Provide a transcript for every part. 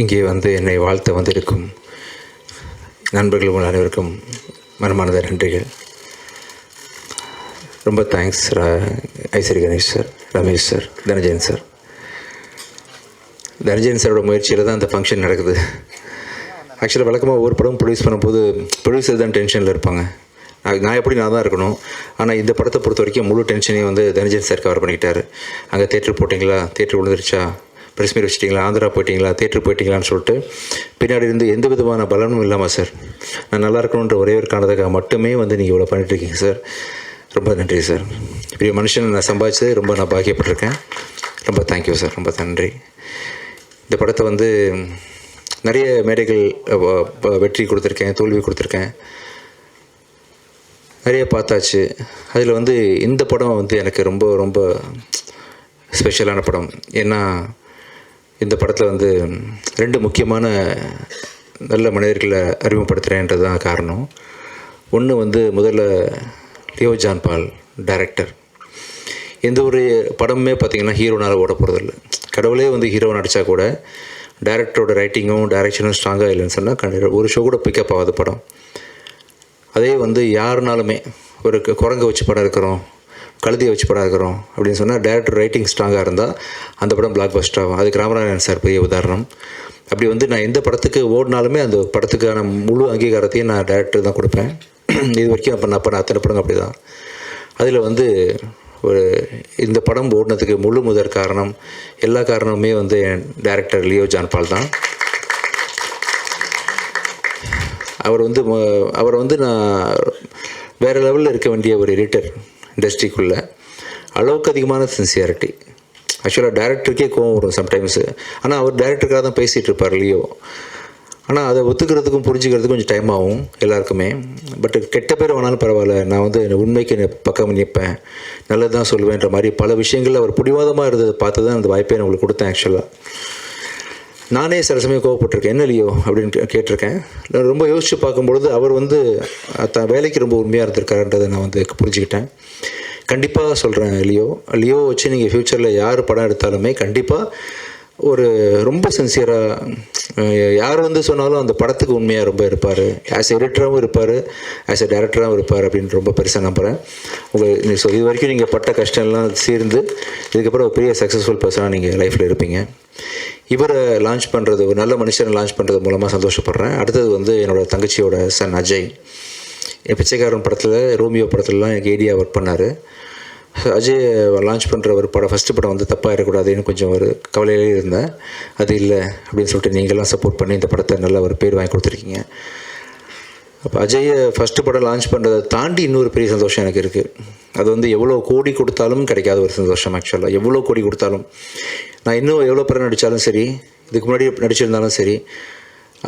இங்கே வந்து என்னை வாழ்த்த வந்திருக்கும் நண்பர்கள் உங்கள் அனைவருக்கும் மனமார்ந்த நன்றிகள். ரொம்ப thanks Ishari Ganesh sir, Ramesh sir, Dhananjayan sir. Dhananjayan சாரோட முயற்சியில் தான் அந்த ஃபங்க்ஷன் நடக்குது. ஆக்சுவலாக வழக்கமாக ஒவ்வொரு படம் ப்ரொடியூஸ் பண்ணும்போது ப்ரொடியூசர் தான் டென்ஷனில் இருப்பாங்க. நான் எப்படி நான் தான் இருக்கணும். ஆனால் இந்த படத்தை பொறுத்த வரைக்கும் முழு டென்ஷனையும் வந்து தனஞ்சயன் சார் கவர் பண்ணிக்கிட்டார். அங்கே தேட்டர் போட்டிங்களா, தேட்டர் விழுந்துருச்சா, ப்ரெஸ் மீட் வச்சிட்டிங்களா, ஆந்திரா போயிட்டிங்களா, தேட்டர் போயிட்டிங்களான்னு சொல்லிட்டு பின்னாடி இருந்து எந்த விதமான பலனும் இல்லாமல் சார் நான் நல்லா இருக்கணுன்ற ஒரே ஒரு காரணத்துக்காக மட்டுமே வந்து நீங்கள் இவ்வளோ பண்ணிட்டுருக்கீங்க சார். ரொம்ப நன்றி சார். இப்படி மனுஷன் நான் சம்பாதிச்சது ரொம்ப நான் பாக்கியப்பட்டிருக்கேன். ரொம்ப தேங்க்யூ சார், ரொம்ப நன்றி. இந்த படத்தை வந்து நிறைய மேடைகள் வெற்றி கொடுத்துருக்கேன், தோல்வி கொடுத்துருக்கேன், நிறைய பார்த்தாச்சு. அதில் வந்து இந்த படம் வந்து எனக்கு ரொம்ப ரொம்ப ஸ்பெஷலான படம். ஏன்னா இந்த படத்தில் வந்து 2 முக்கியமான நல்ல மனிதர்களை அறிமுகப்படுத்துகிறேன்றது தான் காரணம். ஒன்று வந்து முதல்ல லியோ ஜான் பால் டைரக்டர். எந்த ஒரு படமுமே பார்த்திங்கன்னா ஹீரோனால் ஓட போகிறதில்ல. கடவுளே வந்து ஹீரோ நடித்தா கூட டைரக்டரோட ரைட்டிங்கும் டைரக்ஷனும் ஸ்ட்ராங்காக இல்லைன்னு சொன்னால் ஒரு ஷோ கூட பிக்கப் ஆகாத படம். அதே வந்து யாருனாலுமே ஒரு குரங்கை வச்சு படம் இருக்கிறோம், கழுதியை வச்சு படம் இருக்கிறோம் அப்படின்னு சொன்னால் டைரக்டர் ரைட்டிங் ஸ்ட்ராங்காக இருந்தால் அந்த படம் பிளாக் பஸ்டர் ஆகும். அதுக்கு ராமநாதன் சார் பெரிய உதாரணம். அப்படி வந்து நான் எந்த படத்துக்கு ஓடினாலுமே அந்த படத்துக்கான முழு அங்கீகாரத்தையும் நான் டைரக்டர் தான் கொடுப்பேன். இது வரைக்கும் அப்போ நான் அத்தனை படங்க அப்படி தான். அதில் வந்து இந்த படம் ஓடினதுக்கு முழு முதற் காரணம், எல்லா காரணமுமே வந்து என் டைரக்டர் லியோ ஜான் பால் தான். அவர் வந்து நான் வேறு லெவலில் இருக்க வேண்டிய ஒரு எடிட்டர் இண்டஸ்ட்ரிக்குள்ளே. அளவுக்கு அதிகமான சின்சியாரிட்டி. ஆக்சுவலாக டைரக்டருக்கே கோவம் வரும் சம்டைம்ஸு. ஆனால் அவர் டைரக்டருக்காக தான் பேசிகிட்டு இருப்பார் லியோ. ஆனால் அதை ஒத்துக்கிறதுக்கும் புரிஞ்சுக்கிறதுக்கும் கொஞ்சம் டைம் ஆகும் எல்லாருக்குமே. பட் கெட்ட பேர் வேணாலும் பரவாயில்ல, நான் வந்து உண்மைக்கு பக்கம் நிற்பேன், நல்லது தான் சொல்லுவேன்ற மாதிரி பல விஷயங்களில் அவர் பிடிவாதமாக இருந்ததை பார்த்து தான் அந்த வாய்ப்பை நான் உங்களுக்கு கொடுத்தேன். ஆக்சுவலாக நானே சில சமயம் கோவப்பட்டிருக்கேன், என்ன லியோ அப்படின்னு கேட்டிருக்கேன். நான் ரொம்ப யோசித்து பார்க்கும்பொழுது அவர் வந்து வேலைக்கு ரொம்ப உண்மையாக இருந்திருக்காருன்றதை நான் வந்து புரிஞ்சுக்கிட்டேன். கண்டிப்பாக சொல்கிறேன், லியோ வச்சு நீங்கள் ஃப்யூச்சரில் யார் படம் எடுத்தாலுமே கண்டிப்பாக ஒரு ரொம்ப சின்சியராக யார் வந்து சொன்னாலும் அந்த படத்துக்கு உண்மையாக ரொம்ப இருப்பார். ஆஸ் எடிட்டராகவும் இருப்பார், ஆஸ் எ டைரக்டராகவும் இருப்பார் அப்படின்னு ரொம்ப பெருசாக நம்புகிறேன். ஸோ இது வரைக்கும் நீங்கள் பட்ட கஷ்டம்லாம் சேர்ந்து இதுக்கப்புறம் ஒரு பெரிய சக்ஸஸ்ஃபுல் பர்சனாக நீங்கள் லைஃப்பில் இருப்பீங்க. இவரை லான்ச் பண்ணுறது, ஒரு நல்ல மனுஷனை லான்ச் பண்ணுறது மூலமாக சந்தோஷப்படுறேன். அடுத்தது வந்து என்னோடய தங்கச்சியோட சன் அஜய். என் பிச்சைக்காரன் படத்தில், ரோமியோ படத்துலலாம் எனக்கு ஏடியாக ஒர்க் பண்ணார். அஜய் லான்ச் பண்ணுற ஒரு படம், ஃபஸ்ட்டு படம் வந்து தப்பாக இருக்கக்கூடாதுன்னு கொஞ்சம் ஒரு கவலையிலே இருந்தேன். அது இல்லை அப்படின்னு சொல்லிட்டு நீங்கள்லாம் சப்போர்ட் பண்ணி இந்த படத்தை நல்ல ஒரு பேர் வாங்கி கொடுத்துருக்கீங்க. அப்போ அஜயை ஃபஸ்ட்டு படம் லான்ச் பண்ணுறதை தாண்டி இன்னொரு பெரிய சந்தோஷம் எனக்கு இருக்குது. அது வந்து எவ்வளோ கோடி கொடுத்தாலும் கிடைக்காத ஒரு சந்தோஷம். ஆக்சுவலாக எவ்வளோ கோடி கொடுத்தாலும், நான் இன்னும் எவ்வளோ படம் நடித்தாலும் சரி, இதுக்கு முன்னாடி நடிச்சிருந்தாலும் சரி,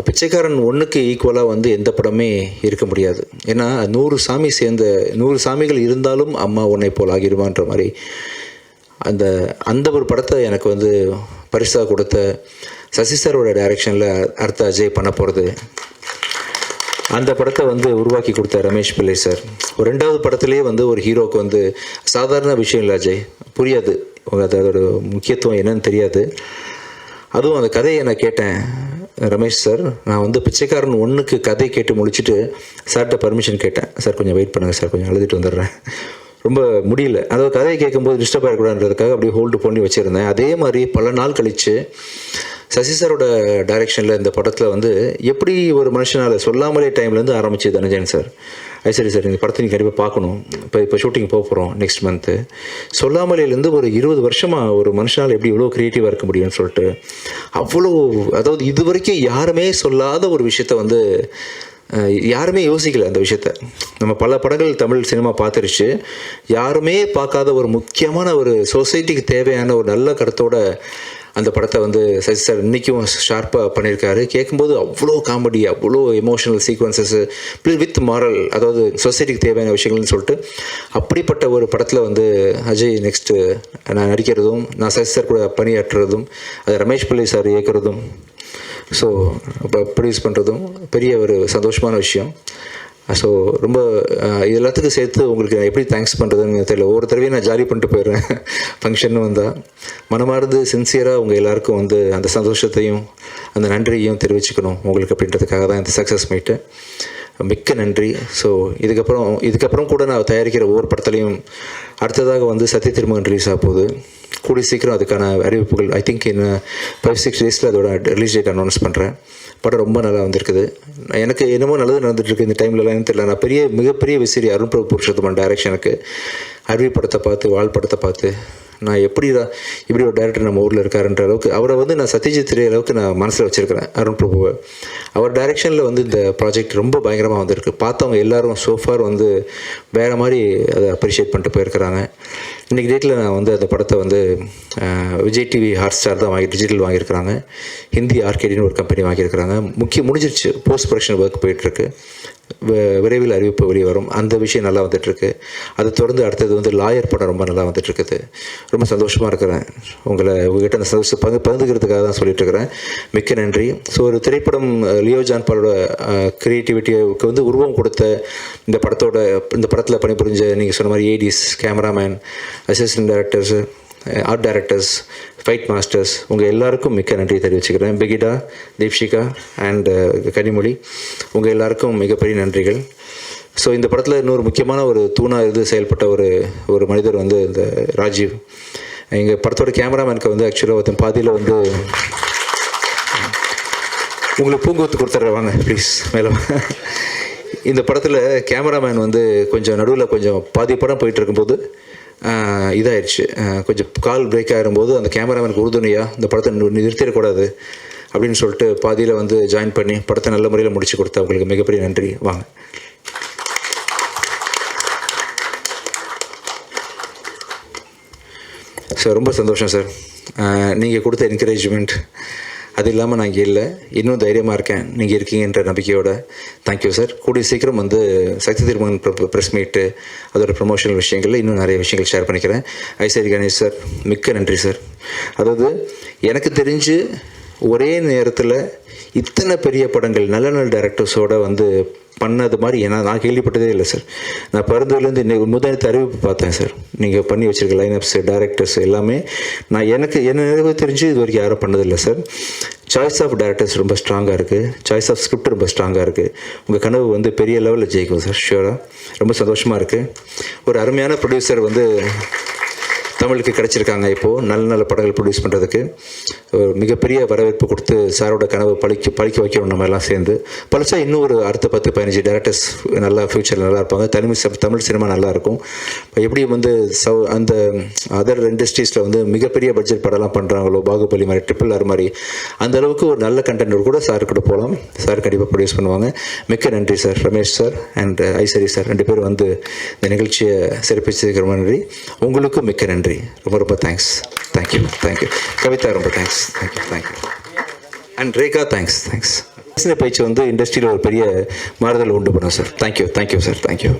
பிச்சைக்காரன் 1க்கு ஈக்குவலாக வந்து எந்த படமே இருக்க முடியாது. ஏன்னா 100 சாமிகள் இருந்தாலும் அம்மா உன்னை போல் ஆகிடுவான்ற மாதிரி அந்த ஒரு படத்தை எனக்கு வந்து பரிசாக கொடுத்த சசி சாரோட டைரக்ஷனில் அடுத்த அஜய் பண்ண போகிறது. அந்த படத்தை வந்து உருவாக்கி கொடுத்த ரமேஷ் பிள்ளை சார். ஒரு 2வது படத்துலேயே வந்து ஒரு ஹீரோவுக்கு வந்து சாதாரண விஷயம் இல்லை அஜய், புரியாது, அதோட முக்கியத்துவம் என்னன்னு தெரியாது. அதுவும் அந்த கதையை நான் கேட்டேன், ரமேஷ் சார் நான் வந்து பிச்சைக்காரன் 1க்கு கதை கேட்டு முடிச்சுட்டு சார்கிட்ட பர்மிஷன் கேட்டேன். சார் கொஞ்சம் வெயிட் பண்ணுங்கள் சார், கொஞ்சம் அழுதுட்டு வந்துடுறேன், ரொம்ப முடியல, அதாவது கதையை கேட்கும்போது டிஸ்டர்ப் ஆகிடக்கூடாதுன்றதுக்காக அப்படியே ஹோல்டு பண்ணி வச்சுருந்தேன். அதே மாதிரி பல நாள் கழித்து சசி சாரோட டைரெக்ஷனில் இந்த படத்தில் வந்து எப்படி ஒரு மனுஷனால் சொல்லாமலே டைம்லேருந்து ஆரம்பிச்சு தனஞ்சயன் சார், சரி சார் இந்த படத்தை நீங்கள் கண்டிப்பாக பார்க்கணும், இப்போ ஷூட்டிங் போக போகிறோம் நெக்ஸ்ட் மந்த்து, சொல்லாமலேருந்து ஒரு 20 வருஷமாக ஒரு மனுஷனால் எப்படி இவ்வளோ க்ரியேட்டிவாக இருக்க முடியும்னு சொல்லிட்டு அவ்வளோ, அதாவது இது வரைக்கும் யாருமே சொல்லாத ஒரு விஷயத்த வந்து யாருமே யோசிக்கலை. அந்த விஷயத்த நம்ம பல படங்கள் தமிழ் சினிமா பார்த்துருச்சு, யாருமே பார்க்காத ஒரு முக்கியமான ஒரு சொசைட்டிக்கு தேவையான ஒரு நல்ல கருத்தோட அந்த படத்தை வந்து சசி சார் இன்றைக்கும் ஷார்ப்பாக பண்ணியிருக்காரு. கேட்கும்போது அவ்வளோ காமெடி, அவ்வளோ எமோஷனல் சீக்வன்சஸ்ஸு வித் மாரல், அதாவது சொசைட்டிக்கு தேவையான விஷயங்கள்னு சொல்லிட்டு அப்படிப்பட்ட ஒரு படத்தில் வந்து அஜய் நெக்ஸ்ட்டு நான் நடிக்கிறதும், நான் சசி சார் கூட பணியாற்றுறதும், அது ரமேஷ் பிள்ளை சார் இயக்கிறதும், ஸோ ப்ரொடியூஸ் பண்ணுறதும் பெரிய ஒரு சந்தோஷமான விஷயம். ஸோ ரொம்ப இது எல்லாத்துக்கும் சேர்த்து உங்களுக்கு நான் எப்படி தேங்க்ஸ் பண்ணுறதுன்னு தெரியல. ஒவ்வொரு தடவையும் நான் ஜாலி பண்ணிட்டு போயிடுறேன் ஃபங்க்ஷன் வந்தால். மனமார்ந்து சின்சியராக உங்கள் எல்லாருக்கும் வந்து அந்த சந்தோஷத்தையும் அந்த நன்றியையும் தெரிவிச்சுக்கணும் உங்களுக்கு அப்படின்றதுக்காக தான் இந்த சக்ஸஸ் மீட்டு. மிக்க நன்றி. ஸோ இதுக்கப்புறம் கூட நான் தயாரிக்கிற ஒவ்வொரு படத்துலையும் அடுத்ததாக வந்து சத்ய திருமகன் ரிலீஸ் ஆக போகுது. கூடிய சீக்கிரம் அதுக்கான அறிவிப்புகள் ஐ திங்க் இன்னும் 5-6 டேஸில் அதோட ரிலீஸ் டேட் அனௌன்ஸ் பண்ணுறேன். படம் ரொம்ப நல்லா வந்திருக்குது. எனக்கு என்னமோ நல்லது நடந்துகிட்ருக்கு இந்த டைம்லலாம் தெரியல. நான் மிகப்பெரிய விசிறி அருண் பிரபு புருஷோத்தமன் டைரக்ஷனுக்கு அருவி படத்தை பார்த்து வாழ் படத்தை பார்த்து நான் இப்படி ஒரு டைரக்டர் நம்ம ஊரில் இருக்காருன்ற அளவுக்கு அவரை வந்து நான் சத்யஜித் ரே அளவுக்கு நான் மனசில் வச்சுருக்கிறேன் அருண் பிரபுவை. அவர் டைரெக்ஷனில் வந்து இந்த ப்ராஜெக்ட் ரொம்ப பயங்கரமாக வந்திருக்கு. பார்த்தவங்க எல்லோரும் சோஃபார் வந்து வேறு மாதிரி அதை அப்ரிஷியேட் பண்ணிட்டு போயிருக்கிறாங்க. இன்றைக்கி டேட்டில் நான் வந்து அந்த படத்தை வந்து விஜய் டிவி ஹாட்ஸ்டார் தான் டிஜிட்டல் வாங்கியிருக்கிறாங்க. ஹிந்தி ஆர்கேடின்னு ஒரு கம்பெனி வாங்கியிருக்கிறாங்க. முடிஞ்சிருச்சு. போஸ்ட் ப்ரொடக்ஷன் ஒர்க் போயிட்டுருக்கு. விரைவில் அறிவிப்பு வெளியே வரும். அந்த விஷயம் நல்லா வந்துட்டுருக்கு. அதை தொடர்ந்து அடுத்தது வந்து லாயர் படம் ரொம்ப நல்லா வந்துட்டுருக்குது. ரொம்ப சந்தோஷமாக இருக்கிறேன். உங்கள்கிட்ட அந்த சந்தோஷம் பகிர்ந்துக்கிறதுக்காக தான் சொல்லிட்டுருக்கிறேன். மிக்க நன்றி. ஸோ ஒரு திரைப்படம் லியோ ஜான் பாலோட க்ரியேட்டிவிட்டிக்கு வந்து உருவம் கொடுத்த இந்த படத்தில் பணிபுரிஞ்ச நீங்கள் சொன்ன மாதிரி ADs, cameraman, assistant directors, art directors, fight masters உங்கள் எல்லாருக்கும் மிக்க நன்றி தெரிவிச்சுக்கிறேன். பிகிடா, தீப்ஷிகா அண்ட் கனிமொழி உங்கள் எல்லாருக்கும் மிகப்பெரிய நன்றிகள். ஸோ இந்த படத்தில் இன்னொரு முக்கியமான ஒரு தூணாக செயல்பட்ட ஒரு மனிதர் வந்து இந்த ராஜீவ். எங்கள் படத்தோட கேமராமேனுக்கு வந்து ஆக்சுவலாக ஒருத்தன் பாதியில் வந்து உங்களுக்கு பூங்கொத்து கொடுத்துட்றேன் வாங்க ப்ளீஸ் மேலே. இந்த படத்தில் கேமராமேன் வந்து கொஞ்சம் நடுவில் கொஞ்சம் பாதி படம் போயிட்டு இருக்கும்போது இதாகிடுச்சு. கொஞ்சம் கால் பிரேக் ஆகிடும்போது அந்த கேமராமேனுக்கு உறுதுணையாக இந்த படத்தை நிறுத்திடக்கூடாது அப்படின்னு சொல்லிட்டு பாதியில் வந்து ஜாயின் பண்ணி படத்தை நல்ல முறையில் முடிச்சு கொடுத்தா உங்களுக்கு மிகப்பெரிய நன்றி. வாங்க. சார் ரொம்ப சந்தோஷம் சார். நீங்கள் கொடுத்த என்கரேஜ்மெண்ட் அது இல்லாமல் நான் இங்கே இல்லை, இன்னும் தைரியமாக இருக்கேன் நீங்கள் இருக்கீங்கன்ற நம்பிக்கையோட. Thank you sir. கூடிய சீக்கிரம் வந்து சக்தி திருமகன் ப்ரெஸ் மீட்டு அதோட ப்ரொமோஷனல் விஷயங்களில் இன்னும் நிறைய விஷயங்கள் ஷேர் பண்ணிக்கிறேன். ஐசரி கணேஷ் சார் மிக்க நன்றி சார். அதாவது எனக்கு தெரிஞ்சு ஒரே நேரத்தில் இத்தனை பெரிய படங்கள் நல்ல நல்ல டைரக்டர்ஸோடு வந்து பண்ணது மாதிரி நான் கேள்விப்பட்டதே இல்லை சார். நான் பிறந்ததுலேருந்து முதலத்து அறிவிப்பு பார்த்தேன் சார். நீங்கள் பண்ணி வச்சுருக்க லைனப்ஸு, டைரக்டர்ஸ் எல்லாமே என்ன தெரிஞ்சு இது வரைக்கும் யாரும் பண்ணதில்லை சார். சாய்ஸ் ஆஃப் டைரக்டர்ஸ் ரொம்ப ஸ்ட்ராங்காக இருக்குது. சாய்ஸ் ஆஃப் ஸ்கிரிப்ட் ரொம்ப ஸ்ட்ராங்காக இருக்குது. உங்கள் கனவு வந்து பெரிய லெவலில் ஜெயிக்கும் சார் ஷியோராக. ரொம்ப சந்தோஷமாக இருக்குது. ஒரு அருமையான ப்ரொடியூசர் வந்து தமிழுக்கு கிடச்சிருக்காங்க. இப்போது நல்ல நல்ல படங்கள் ப்ரொடியூஸ் பண்ணுறதுக்கு மிகப்பெரிய வரவேற்பு கொடுத்து சாரோட கனவு பழிக்க வைக்கணும். நம்ம எல்லாம் சேர்ந்து பழிச்சா இன்னும் ஒரு அடுத்த 10-15 டேரக்டர்ஸ் நல்லா ஃப்யூச்சரில் நல்லா இருப்பாங்க. தமிழ் சினிமா நல்லாயிருக்கும். எப்படி வந்து அந்த அதர் இண்டஸ்ட்ரீஸில் வந்து மிகப்பெரிய பட்ஜெட் படம்லாம் பண்ணுறாங்களோ, பாகுபலி மாதிரி, RRR மாதிரி, அந்த அளவுக்கு ஒரு நல்ல கண்டென்ட் கூட சார் கூட போகலாம். சார் கண்டிப்பாக ப்ரொடியூஸ் பண்ணுவாங்க. மிக்க நன்றி sir. Ramesh sir and Ishari sir 2 பேரும் வந்து இந்த நிகழ்ச்சியை சிறப்பிச்சதுக்கு ரொம்ப நன்றி. உங்களுக்கும் மிக்க நன்றி. ரொம்ப தேங்க்ஸ். தேங்க்யூ. கவிதா ரொம்ப thanks. Thank you. And Rekha thanks. பேச்சு வந்து இண்டஸ்ட்ரியில் ஒரு பெரிய மாறுதல் உண்டு பண்ணும் சார். Thank you sir. தேங்க்யூ.